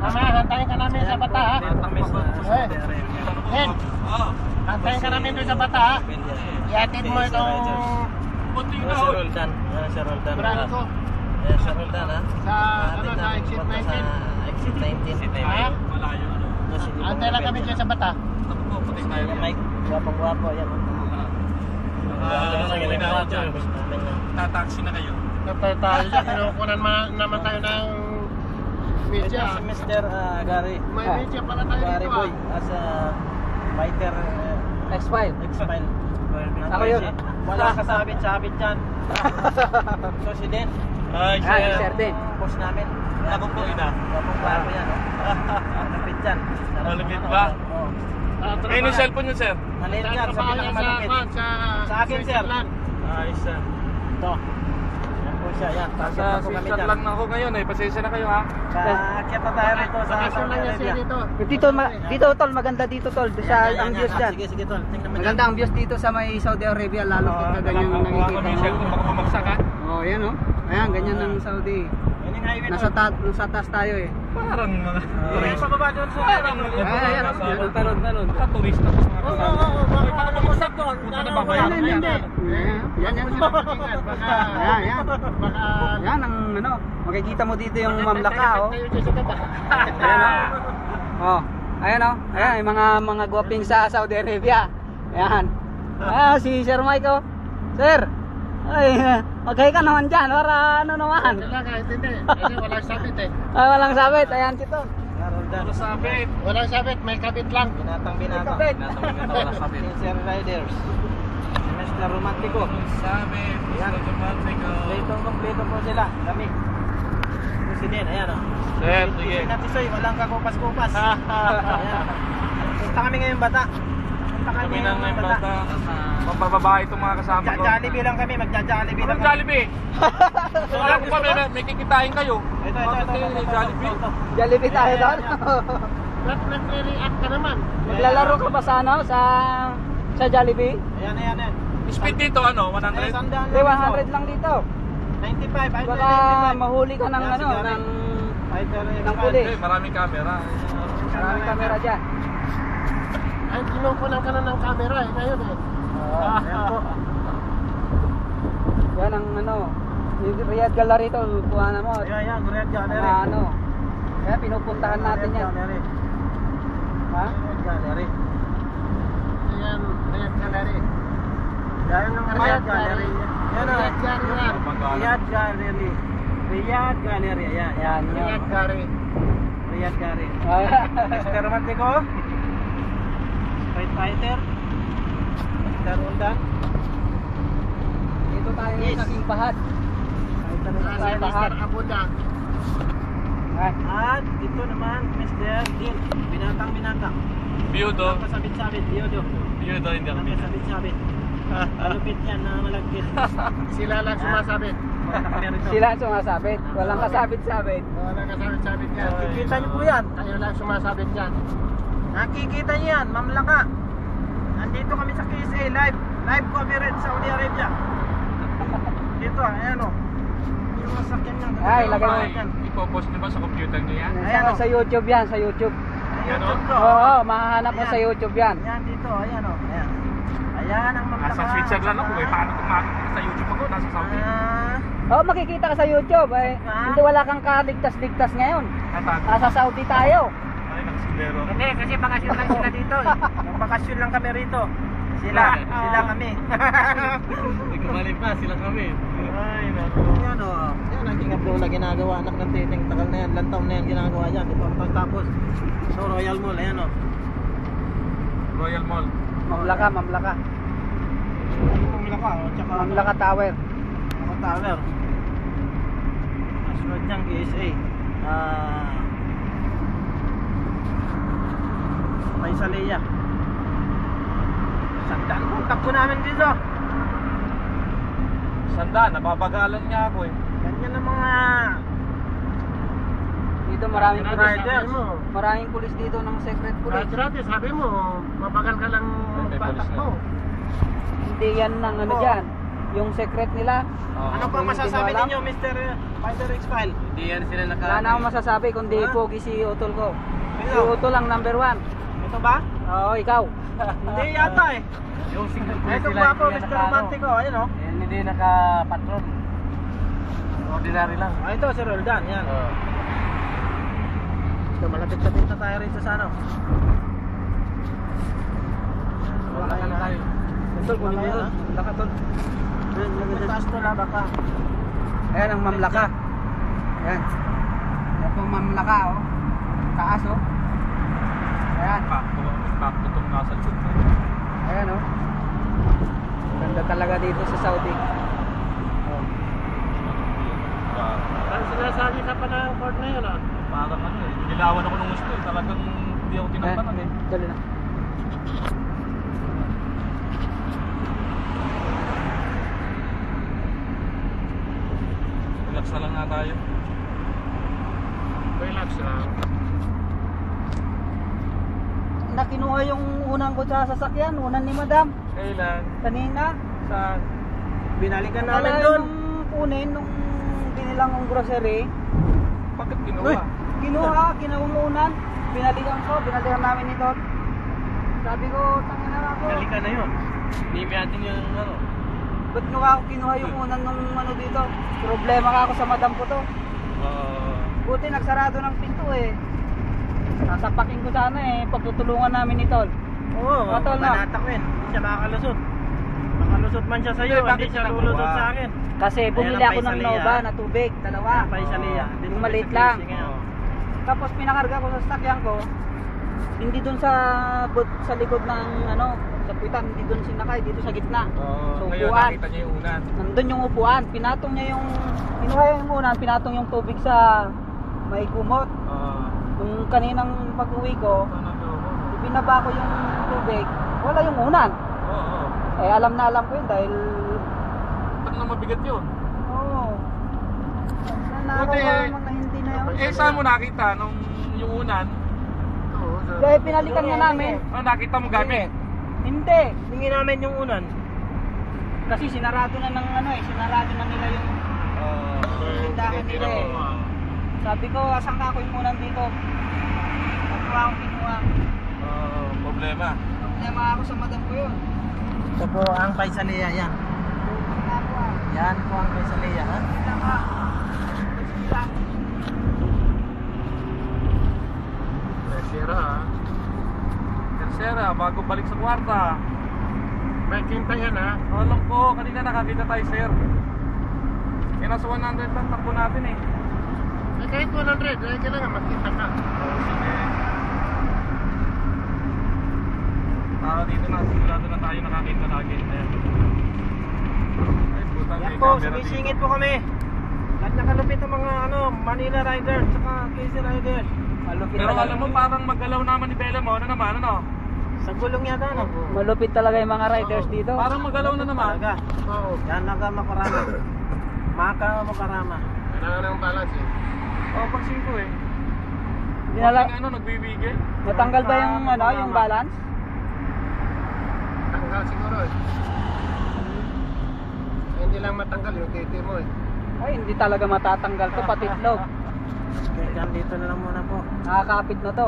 Mamaya, hantayin ka namin sa bata, ha? Hen, hantayin ka namin doon sa bata, ha? Iatid mo itong... Sir Roldan. Sir Roldan. Branco. Sir Roldan, ha? Sa exit 19. Exit 19. Ha? Antay lang kami dyan sa bata. Mike, gwapong-gwapo, yan. Tataksi na kayo. Natay tayo dyan, kinukunan naman tayo ng media. Si Mr. Gary. May media pala tayo Gary dito, Boy, as a fighter. X-File. X-File. Ako yun. Wala kasabit-sabit dyan. President. Ay, Sir din. Boss namin. Nakukuin na. Gwapong-gwapo yan. Malapit dyan. Malapit ba? Oo. Ayun yung cellphone yun, sir. Maliit yan, sa pinakamalapit. Sa akin, sir. Ayos, sir. Ito. Yan po siya, yan. Nasa switchat lang ako ngayon eh. Pasensya na kayo ha. Kaakyat na tayo rito sa Bakasyon lang yan siya dito. Dito tol, maganda dito tol. Sa ang views dyan. Sige, sige, tol. Tingnan mo Maganda ang views dito sa may Saudi Arabia, lalo pagka ganyan ang Kuha nakikita kami mo. cellphone baka mamagsak ha. Oh, yan oh. Ayan, ganyan ang Saudi. Yan yung highway, Nasa tol. taas tayo eh. Parang mga... Yan, pababa doon sa Parang... Talon. Baka turista pa mga kasama. Baka mamagsak doon. Punta na babayan. Hindi. Yan. Baka... Yan. Baka... Yan ang ano, makikita mo dito yung mamlaka oh. Tayo dyan sa bata. Ayan oh. Oh, ayan oh. Ayan, yung mga guwaping sa Saudi Arabia. Ayan. Si Sir Mike oh. Sir. Ay, maghay ka naman dyan. Para ano naman. Wala kahit hindi. Kasi walang sabit eh. Ay, walang sabit. Ayan dito. Ano sabit? Walang sabit, may kabit lang. Binatang. Kabit. Wala sabit. Sir Riders. Si Mr. Romantico. Sabit. Yan. Kompleto po sila. Kami. President, ayan o. Sir, sige. Pinatisoy, walang kakupas-kupas. Ayan. Punta kami ngayon bata. Kami na ngayon bata. Mabababae itong mga kasama ko. Jollibee lang kami, magja-Jollibee lang Anong kami. Jollibee? Wala ko pa, may kikitain kayo. Ito. Jollibee. Jollibee tayo doon. Ba't nagre-react ka naman? Maglalaro ka pa sa ano? Sa Jollibee? Ayan. Speed dito ano? 100? Sandaan Hindi, 100 lang dito. 95. Baka mahuli ka ng ano, ng pulis. Maraming camera. Maraming kamera dyan. Ay, kinukunan ka na ng camera eh, ngayon eh. Ayan po. Yan ang ano, yung Riyadh Gallery to, kuhanan mo. Ayan, Red Gallery. Ano, kaya pinupuntahan natin yan. Ha? Red Gallery. Ayan, Riyadh Gallery. Yan ang Red Gallery. Yan o. Riyadh Gallery. Riyadh Gallery. Riyadh Gallery. Ayan. Riyadh Gallery. Riyadh Gallery. Mr. Romantico. Street Fighter. Mr. Roldan. Dito tayo Yes. sa King Fahad. Dito naman Si tayo Fahad. Mr. Abuda. At dito naman Mr. Din. Binatang. Biyudo. Pasabit-sabit. Diodo. Biyudo, hindi ako pinag. Pasabit-sabit. Malupit yan na malagkit. Sila lang sumasabit. Sila ang sumasabit. Walang kasabit-sabit. Walang kasabit-sabit yan. Nakikita niyo po yan. Tayo lang sumasabit yan. Nakikita niyo yan. Mamlaka. Nandito kami sa KSA live. Live coverage sa Saudi Arabia. Dito, ayan o. Yung masakyan niyan. Ay, lagay mo. Ipopost nyo ba sa computer nyo yan? Ayan, oh. Sa YouTube yan, sa YouTube. YouTube to. Oo, mahahanap mo Ayan. sa YouTube yan. Ayan dito, ayan o. Ayan. Ayan ang mamlaka. Nasa Switzerland ako eh. Paano kung makikita sa YouTube ako? Nasa Saudi. Oo, makikita ka sa YouTube. Hindi wala kang kaligtas-ligtas ngayon. Nasa Saudi tayo. Ay, nakasilero. Hindi, kasi bakasyon lang sila dito. Yung bakasyon lang kami rito. Sila kami. Hindi kumali pa, sila kami. Ay, naku. Yan o. Yan ang King Abdullah ginagawa. Anak ng titing. Tagal na yan. Lantaw na yan ginagawa yan. Di ba? Pagtapos. So, Royal Mall. Ayan o. Royal Mall. Mamlaka. Mamlaka o. Tsaka Mamlaka Tower. Mamlaka Tower. Sunod niyang KSA. Paisaleya. Sandaan po. Takbo namin dito. Sanda, nababagalan niya ako eh. Ganyan ang mga Dito maraming Sabi pulis. mo. Maraming pulis dito ng secret police. Dati sabi mo, mabagal ka lang May pulis patakbo. Hindi yan ng ano dyan. yung secret nila. Ano pang Hindi masasabi mo alam? ninyo, Mr. Fighter X-File? Hindi yan sila Wala na akong masasabi kundi Ha? pogi si Utol ko. Si Ikaw? Utol ang number 1. Ito ba? Oo, ikaw. Hindi yata eh. Yung single Ito ba po, Mr. Romantico? Ayun o. Hindi naka-patron. Ordinary lang. Ah, ito si Roldan, yan. Ito, malapit-lapit na tayo rito sa ano. Wala ka na tayo. Utol, kunin mo yun. Laka, Tol. Taas to na baka. Ayan ang mamlaka. Ayan. Ayan po mamlaka, oh. Taas, oh. Ayan. Impacto itong nasa likod mo. Ayan, oh. Ganda talaga dito sa Saudi. Oh. Ang sinasabi ka pa ng court na yun, ah. Parang ano eh. Nilawan ako ng gusto eh. Talagang hindi ako tinampan eh. Dali na. Relax na lang nga tayo. Relax lang. Nakinuha yung unang ko sa sasakyan, unang ni Madam. Kailan? Kanina. Saan? Binalikan Wala namin doon. yung kunin nung binilang ng grocery. Bakit kinuha? Kinuha, binalikan namin ito. Sabi ko, tangin na ako. Binalikan na yun. Hindi natin yung ano. Ba't kinuha yung unang nung ano dito? Problema ka ako sa madam ko to. Buti nagsarado ng pinto eh. Sasapakin ko sana eh, pagtutulungan namin ito. Oo, Matol na. manatakwin. Hindi siya makakalusot. Makalusot man siya sa'yo, Hindi, bakit hindi siya siya lulusot nakuha? sa akin. Kasi bumili Ayan ang ako ng Paisalia. Nova na tubig, dalawa. Paisalia. Yung maliit lang. Tapos pinakarga ko sa sasakyan ko. Hindi dun sa likod ng ano, sa puwitan, hindi dun sinakay, dito sa gitna. So, Ngayon upuan. nakita niya yung unan. Nandun yung upuan, pinatong niya yung kinuha yung unan, pinatong yung tubig sa may kumot. Nung kaninang pag-uwi ko, ibinaba ko yung tubig, wala yung unan. Eh alam ko yun dahil Ba't na mabigat yun? oo. Buti, Mga hindi na yun. Eh saan mo nakita nung yung unan? Dahil pinalikan nga namin. Oh, nakita mo gamit? Hindi. Tingin namin yung unan. Kasi sinarado na ng ano eh, sinarado na nila yung tindahan nila eh. Sabi ko, asan ka ako yung unan dito? Nakuha akong kinuha. Problema. Problema ako sa madam ko yun. Ito po ang Paisalia, yan. Nakuha. Yan po ang Paisalia, ha? Sila ka. Sila. Sira, ah. Tercera, bago balik sa kwarta. May kinta yan, ah. Alam ko, kanina nakakita tayo sir. Eh nasa 100 lang takbo natin eh. Eh, kahit 100, eh, kailangan magkita ka. Sige. Dito na, sigurado na tayo nakakita lagi. Ayan. Ay, putang Yan may po, camera sumisingit dito. po kami. At nakalupit ang mga Manila Riders saka KC Riders. Malupit Pero talaga. alam mo, parang magalaw naman ni Bella mo. Ano naman, ano? Sa gulong yata, no? Malupit talaga yung mga riders dito. Parang magalaw na naman. Talaga. Oo. Yan, naga makarama. Maka makarama. Kailangan ng balance, eh. Oh, pag 5 eh. Dinala, Pag ano, nagbibigay. natanggal ba yung ano, yung balance? Tanggal siguro, eh. Hindi lang matanggal yung titi mo, eh. Ay, hindi talaga matatanggal to, pati itlog. Kaya dito na lang muna po. Nakakapit na to.